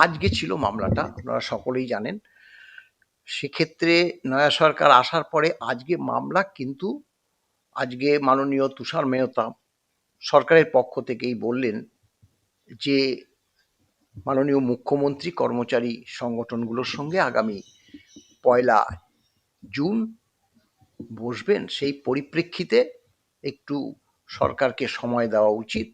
আজকে ছিল মামলাটা, আপনারা সকলেই জানেন। সেক্ষেত্রে নয়া সরকার আসার পরে আজকে মামলা, কিন্তু আজকে মাননীয় তুষার মেহতা সরকারের পক্ষ থেকেই বললেন যে মাননীয় মুখ্যমন্ত্রী কর্মচারী সংগঠনগুলোর সঙ্গে আগামী 1 জুন বসবেন। সেই পরিপ্রেক্ষিতে একটু সরকারকে সময় দেওয়া উচিত,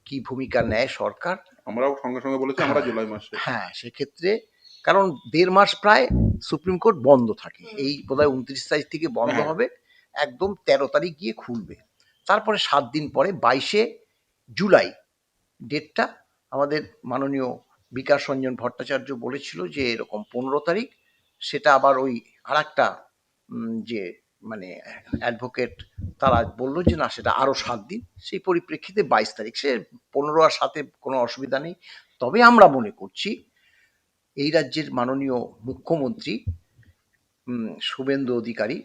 কি ভূমিকা নেয় সরকার। আমরাও সঙ্গে সঙ্গে বলেছি আমরা জুলাই মাসে। হ্যাঁ, সেক্ষেত্রে কারণ 1.5 মাস প্রায় সুপ্রিম কোর্ট বন্ধ থাকে, এই বোধহয় 29 তারিখ থেকে বন্ধ হবে, একদম 13 তারিখ গিয়ে খুলবে। তারপরে 7 দিন পরে 22শে জুলাই ডেটটা আমাদের মাননীয় বিকাশ রঞ্জন ভট্টাচার্য বলেছিল যে এরকম 15 তারিখ, সেটা আবার ওই আর একটা যে মানে অ্যাডভোকেট তারা বললো যে না, সেটা আরও 7 দিন। সেই পরিপ্রেক্ষিতে 22 তারিখ, সে 15 আর 7-এ কোনো অসুবিধা নেই। তবে আমরা মনে করছি এই রাজ্যের মাননীয় মুখ্যমন্ত্রী শুভেন্দু অধিকারী,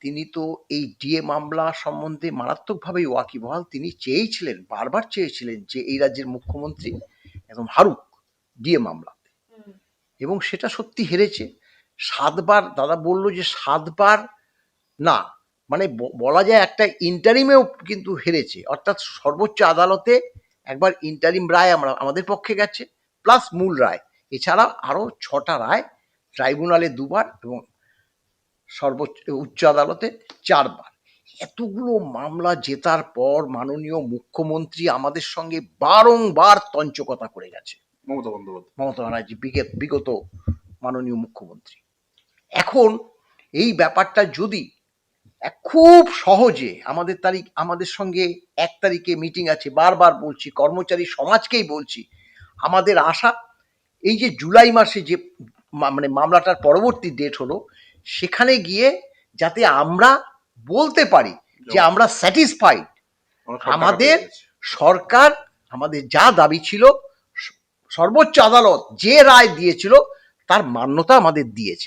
তিনি তো এই ডিএ মামলা সম্বন্ধে মারাত্মকভাবেই ওয়াকিবহাল। তিনি চেয়েছিলেন, বারবার চেয়েছিলেন যে এই রাজ্যের মুখ্যমন্ত্রী একদম হারুক ডিএ মামলা, এবং সেটা সত্যি হেরেছে 7 বার। দাদা বলল যে 7 বার না, মানে বলা যায় একটা ইন্টারিমেও কিন্তু হেরেছে, অর্থাৎ সর্বোচ্চ আদালতে একবার ইন্টারিম রায় আমাদের পক্ষে গেছে, প্লাস মূল রায়, এছাড়া আরও 6টা রায়, ট্রাইব্যুনালে 2 বার এবং সর্বোচ্চ উচ্চ আদালতে 4 বার। এতগুলো মামলা জেতার পর মাননীয় মুখ্যমন্ত্রী আমাদের সঙ্গে বারংবার তঞ্চকতা করে গেছে, মমতা ব্যানার্জি বিগত মাননীয় মুখ্যমন্ত্রী। এখন এই ব্যাপারটা যদি খুব সহজে আমাদের সঙ্গে 1 তারিখে মিটিং আছে, বারবার বলছি, কর্মচারী সমাজকেই বলছি, আমাদের আশা এই যে জুলাই মাসে যে মানে মামলাটার পরবর্তী ডেট হলো, সেখানে গিয়ে যাতে আমরা বলতে পারি যে আমরা স্যাটিসফাইড, আমাদের সরকার আমাদের যা দাবি ছিল, সর্বোচ্চ আদালত যে রায় দিয়েছিল তার মান্যতা আমাদের দিয়েছে।